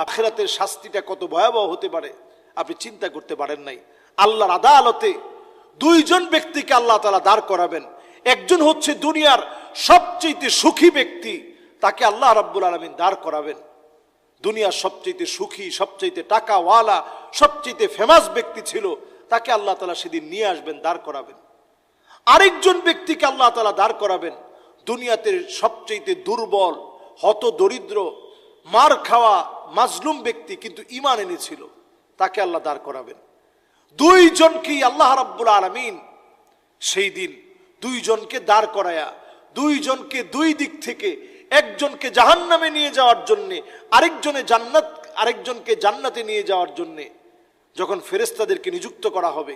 আখিরাতের শাস্তিটা কত ভয়াবহ হতে পারে আপনি চিন্তা করতে পারেন নাই। আল্লাহর আদালতে দুইজন ব্যক্তিকে আল্লাহ তাআলা দাঁড় করাবেন। একজন হচ্ছে দুনিয়ার সবচেয়ে সুখী ব্যক্তি, তাকে আল্লাহ রাব্বুল আলামিন দাঁড় করাবেন। দুনিয়ার সবচেয়ে সুখী, সবচেয়ে টাকাওয়ালা, সবচেয়ে ফেমাস ব্যক্তি ছিল, তাকে আল্লাহ তাআলা সেদিন নিয়ে আসবেন, দাঁড় করাবেন। আরেকজন ব্যক্তিকে আল্লাহ তাআলা দাঁড় করাবেন, দুনিয়াতে সবচেয়ে দুর্বল, হত দরিদ্র, মার খাওয়া মাজলুম ব্যক্তি, কিন্তু ঈমান এনেছিল, তাকে আল্লাহ দাঁড় করাবেন। দুইজনকেই আল্লাহ রাব্বুল আলামিন সেই দিন দুইজনকে দাঁড় করায়া দুইজনকে দুই দিক থেকে, একজনকে জাহান্নামে নিয়ে যাওয়ার জন্যে, আরেকজনকে জান্নাতে নিয়ে যাওয়ার জন্যে যখন ফেরেশতাদেরকে নিযুক্ত করা হবে,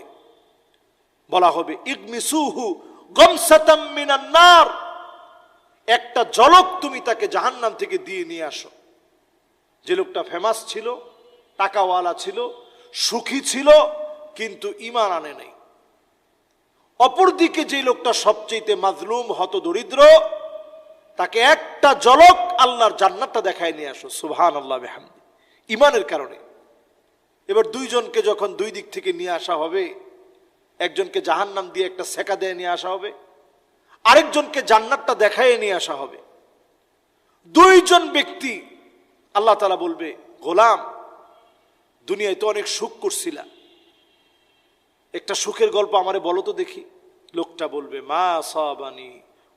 বলা হবে ইগমিসুহু গামসাতাম মিনান নার, একটা ঝলক তুমি তাকে জাহান্নাম থেকে দিয়ে নিয়ে আসো। যে লোকটা ফেমাস ছিল, টাকাওয়ালা ছিল, সুখী ছিল, কিন্তু ঈমান আনে নাই। অপরদিকে যে লোকটা সবচেয়ে মাজলুম, হত দরিদ্র, তাকে একটা ঝলক আল্লাহর জান্নাতটা দেখায় নিয়ে আসো। সুবহানাল্লাহ বিহামদি, ঈমানের কারণে। এবার দুইজনকে যখন দুই দিক থেকে নিয়ে আসা হবে, একজনকে জাহান্নাম দিয়ে একটা সেকা দিয়ে নিয়ে আসা হবে, আরেকজনকে জান্নাতটা দেখায় নিয়ে আসা হবে। দুইজন ব্যক্তি, আল্লাহ তাআলা বলবে, গোলাম দুনিয়ায় তো অনেক সুখ করছিলা, একটা সুখের গল্প আমারে বলো তো দেখি। লোকটা বলবে মা সাবানি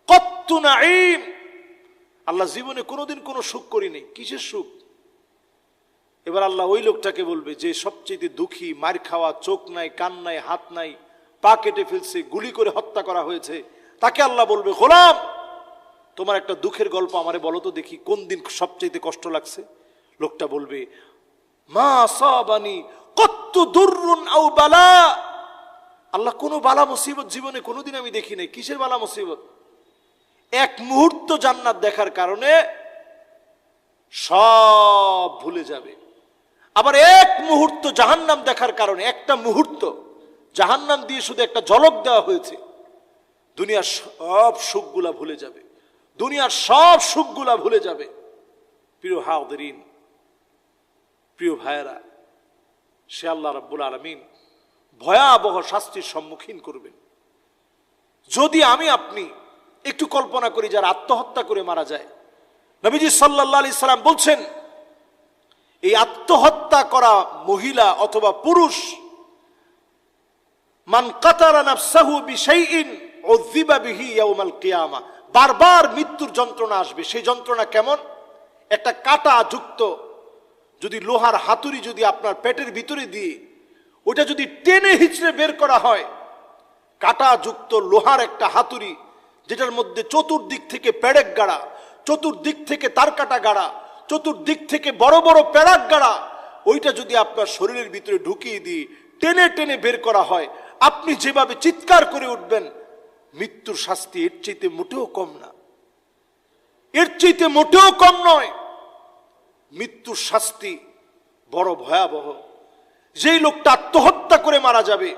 কত্তু নাঈম, আল্লাহ জীবনে কোনোদিন কোনো সুখ করিনি, কিসের সুখ? এবার আল্লাহ ওই লোকটাকে বলবে যে সবচেয়ে দুঃখী, মার খাওয়া, চোখ নাই, কান নাই, হাত নাই, পা কেটে ফেলছে, গুলি করে হত্যা করা হয়েছে, তাকে আল্লাহ বলবে গোলাম তোমার একটা দুঃখের গল্প আমারে বলো তো দেখি, কোন দিন সবচেয়ে কষ্ট লাগছে? লোকটা বলবে মা সাবানি কত্তু দুররুন আও বালা, আল্লাহ কোন বালা মুসিবত জীবনে কোনোদিন আমি দেখি নাই। কিসের বালা মুসিবত? এক মুহূর্ত জান্নাত দেখার কারণে সব ভুলে যাবে। আবার এক মুহূর্ত জাহান্নাম দেখার কারণে, একটা মুহূর্ত জাহান্নাম দিয়ে শুধু একটা ঝলক দেওয়া হয়েছে, দুনিয়ার সব সুখগুলা ভুলে যাবে, দুনিয়ার সব সুখগুলা ভুলে যাবে। প্রিয় হাজিরিন, প্রিয় ভাইয়েরা, সে আল্লাহ রাব্বুল আলামিন ভয়াবহ শাস্তির সম্মুখীন করবেন। যদি আমি আপনি একটু কল্পনা করি, যারা আত্মহত্যা করে মারা যায়, নবীজি সাল্লাল্লাহু আলাইহি সাল্লাম বলছেন, এই আত্মহত্যা করা মহিলা অথবা পুরুষ, মান কাতালা নাফসাহু বিশাইইন উযিবা বিহি ইয়াউমাল কিয়ামা, বারবার মৃত্যুর যন্ত্রণা আসবে। সেই যন্ত্রণা কেমন? একটা কাঁটা যুক্ত যদি লোহার হাতুড়ি যদি আপনার পেটের ভিতরে দিয়ে ওটা যদি টেনে হিচড়ে বের করা হয়, কাঁটা যুক্ত লোহার একটা হাতুড়ি, যেটার মধ্যে চতুর্দিক থেকে পেরেক গাড়া, চতুর্দিক থেকে তার কাটা গাড়া, চতুর্দিক থেকে বড় বড় পেরাক গাড়া, ওইটা যদি আপনার শরীরের ভিতরে ঢুকিয়ে দিয়ে টেনে টেনে বের করা হয়, আপনি যেভাবে চিৎকার করে উঠবেন, মৃত্যুর শাস্তি এর চাইতে মোটেও কম না, এর চাইতে মোটেও কম নয়। মৃত্যুর শাস্তি বড় ভয়াবহ। যেই লোকটা আত্মহত্যা করে মারা যাবে,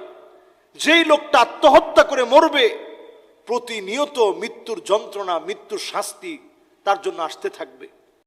যেই লোকটা আত্মহত্যা করে মরবে, প্রতিনিয়ত মৃত্যুর যন্ত্রণা, মৃত্যুর শাস্তি তার জন্য আসতে থাকবে।